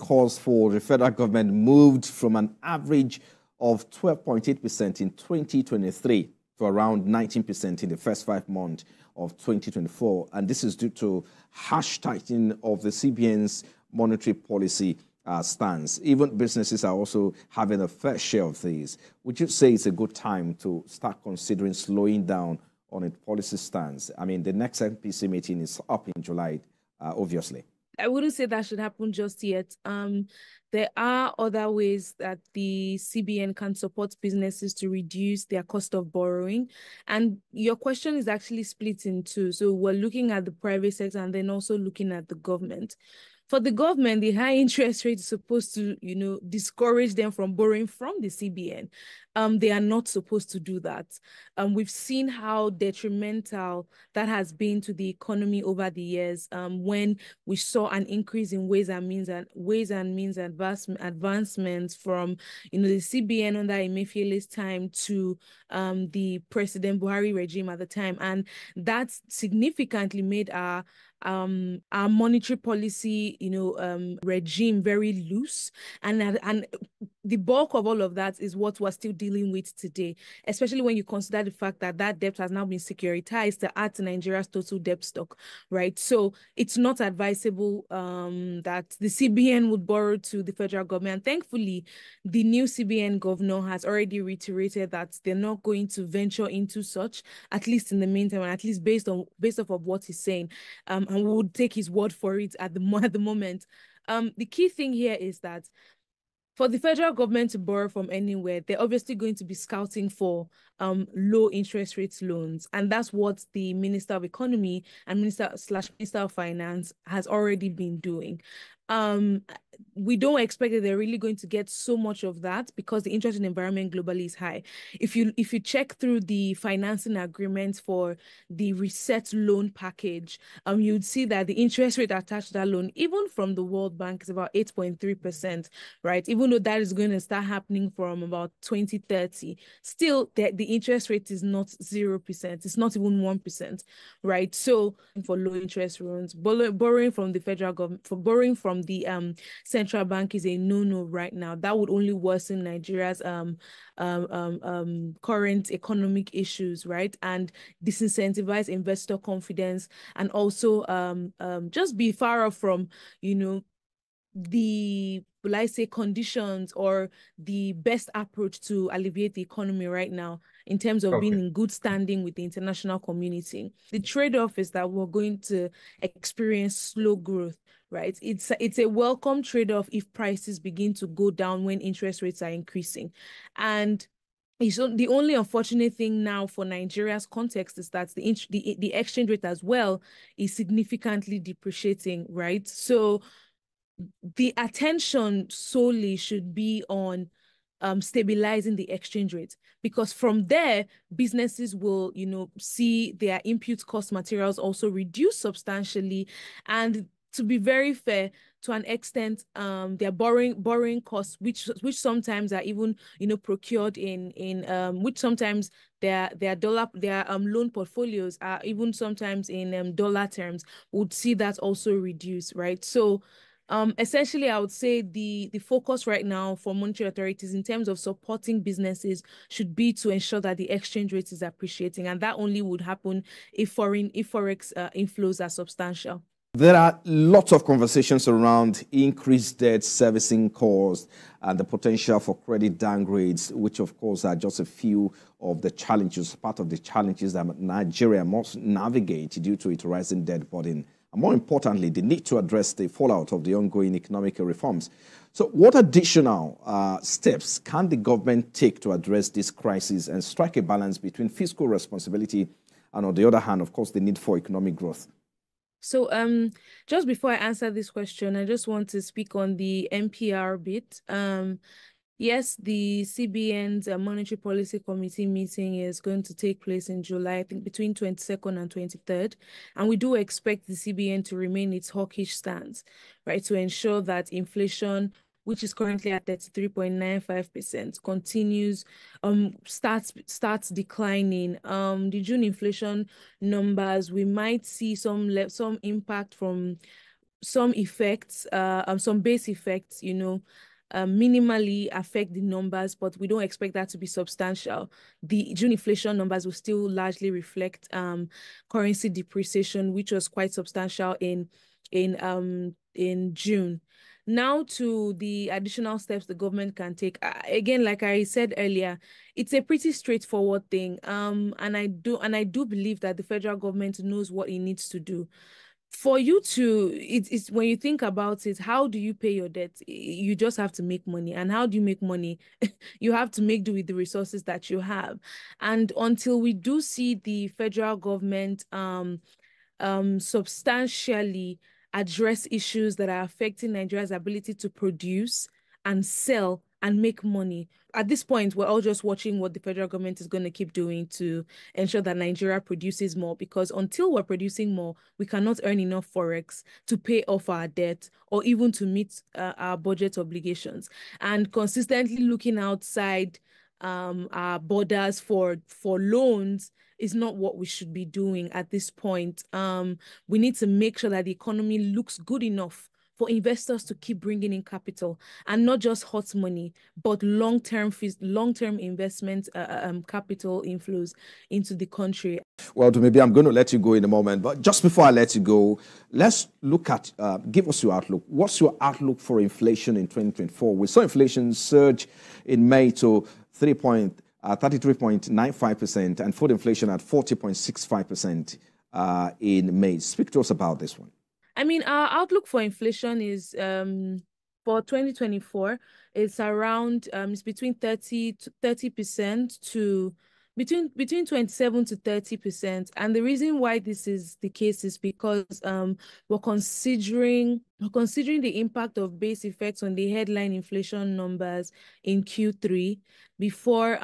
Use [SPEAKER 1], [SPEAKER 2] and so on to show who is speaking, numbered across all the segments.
[SPEAKER 1] calls for the federal government moved from an average of 12.8% in 2023 to around 19% in the first 5 months of 2024. And this is due to harsh tightening of the CBN's monetary policy stance. Even businesses are also having a fair share of these. Would you say it's a good time to start considering slowing down on its policy stance? I mean, the next MPC meeting is up in July, obviously.
[SPEAKER 2] I wouldn't say that should happen just yet. There are other ways that the CBN can support businesses to reduce their cost of borrowing. And your question is actually split in two. So we're looking at the private sector and then also looking at the government. For the government, the high interest rate is supposed to, discourage them from borrowing from the CBN. They are not supposed to do that. We've seen how detrimental that has been to the economy over the years. When we saw an increase in ways and means advancements from, the CBN under Emefiele's time to the President Buhari regime at the time, and that significantly made our monetary policy, regime very loose, and the bulk of all of that is what we're still dealing with today, especially when you consider the fact that that debt has now been securitized to add to Nigeria's total debt stock, right? So it's not advisable that the CBN would borrow to the federal government. And thankfully, the new CBN governor has already reiterated that they're not going to venture into such, at least in the meantime, and at least based off of what he's saying. And we would take his word for it at the moment. The key thing here is that for the federal government to borrow from anywhere, they're obviously going to be scouting for low interest rates loans. And that's what the Minister of Economy and Minister of Finance has already been doing. We don't expect that they're really going to get so much of that because the interest environment globally is high. If you check through the financing agreements for the reset loan package, you'd see that the interest rate attached to that loan, even from the World Bank, is about 8.3%, right? Even though that is going to start happening from about 2030, still the interest rate is not 0%. It's not even 1%, right? So for low interest loans, borrowing from the federal government, for borrowing from the central bank is a no-no right now. That would only worsen Nigeria's current economic issues, right? And disincentivize investor confidence, and also just be far off from, the, will I say, conditions or the best approach to alleviate the economy right now in terms of being in good standing with the international community. The trade-off is that we're going to experience slow growth, right? It's a welcome trade-off if prices begin to go down when interest rates are increasing. And so the only unfortunate thing now for Nigeria's context is that the exchange rate as well is significantly depreciating, right? So the attention solely should be on stabilizing the exchange rate, because from there, businesses will, see their input cost materials also reduce substantially. And to be very fair, to an extent, their borrowing costs, which sometimes are even, procured in which sometimes their loan portfolios are even sometimes in dollar terms, would see that also reduce, right? So essentially, I would say the focus right now for monetary authorities in terms of supporting businesses should be to ensure that the exchange rate is appreciating, and that only would happen if forex inflows are substantial.
[SPEAKER 1] There are lots of conversations around increased debt servicing costs and the potential for credit downgrades, which of course are just a few of the challenges, part of the challenges that Nigeria must navigate due to its rising debt burden. And more importantly, the need to address the fallout of the ongoing economic reforms. So what additional steps can the government take to address this crisis and strike a balance between fiscal responsibility and, on the other hand, of course, the need for economic growth?
[SPEAKER 2] So just before I answer this question, I just want to speak on the MPR bit. Yes, the CBN's Monetary Policy Committee meeting is going to take place in July, I think between 22nd and 23rd. And we do expect the CBN to remain its hawkish stance, right, to ensure that inflation, which is currently at 33.95%, continues, starts declining. The June inflation numbers, we might see some impact from some effects, some base effects, minimally affect the numbers, but we don't expect that to be substantial. The June inflation numbers will still largely reflect currency depreciation, which was quite substantial in June. Now to the additional steps the government can take. Again, like I said earlier, it's a pretty straightforward thing. And I do believe that the federal government knows what it needs to do. For you to, it's when you think about it, how do you pay your debt? You just have to make money. And how do you make money? You have to make do with the resources that you have. And until we do see the federal government substantially address issues that are affecting Nigeria's ability to produce and sell and make money. At this point, we're all just watching what the federal government is going to keep doing to ensure that Nigeria produces more, because until we're producing more, we cannot earn enough forex to pay off our debt or even to meet our budget obligations. And consistently looking outside our borders for loans is not what we should be doing at this point. We need to make sure that the economy looks good enough for investors to keep bringing in capital, and not just hot money, but long-term investment capital inflows into the country.
[SPEAKER 1] Well, maybe I'm going to let you go in a moment, but just before I let you go, let's look at, give us your outlook. What's your outlook for inflation in 2024? We saw inflation surge in May to 33.95% and food inflation at 40.65% in May. Speak to us about this one.
[SPEAKER 2] I mean, our outlook for inflation is for 2024, it's around it's between 30% to between 27 to 30%. And the reason why this is the case is because we're considering the impact of base effects on the headline inflation numbers in Q3 before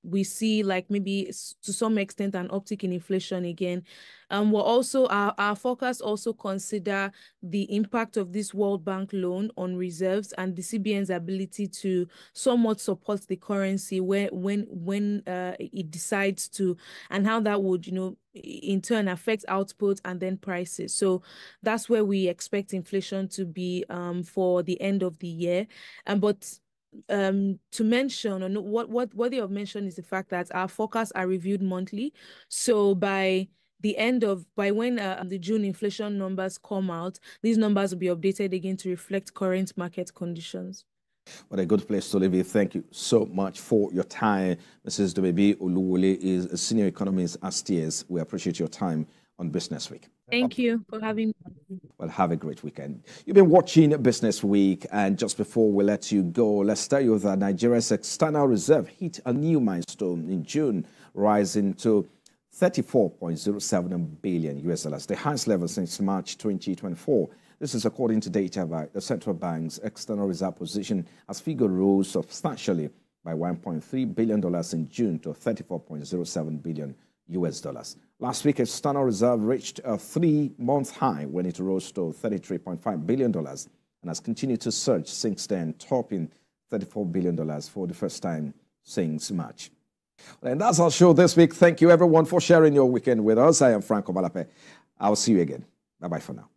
[SPEAKER 2] we see, like, maybe to some extent an uptick in inflation again. We're also our forecast also consider the impact of this World Bank loan on reserves and the CBN's ability to somewhat support the currency when it decides to, and how that would, in turn affect output and then prices. So that's where we expect inflation to be for the end of the year. But to mention, or what they have mentioned is the fact that our forecasts are reviewed monthly. So by when the June inflation numbers come out, these numbers will be updated again to reflect current market conditions.
[SPEAKER 1] What a good place to leave it. Thank you so much for your time. Mrs. Dumebi Oluwole is a senior economist at STS. We appreciate your time on Business Week.
[SPEAKER 2] Thank you for having me.
[SPEAKER 1] Well, have a great weekend. You've been watching Business Week, and just before we let you go, let's tell you that Nigeria's external reserve hit a new milestone in June, rising to $34.07 billion, the highest level since March 2024. This is according to data by the central bank's external reserve position, as figure rose substantially by $1.3 billion in June to $34.07 billion. Last week, external reserve reached a 3-month high when it rose to $33.5 billion and has continued to surge since then, topping $34 billion for the first time since March. Well, and that's our show this week. Thank you, everyone, for sharing your weekend with us. I am Franco Malape. I'll see you again. Bye-bye for now.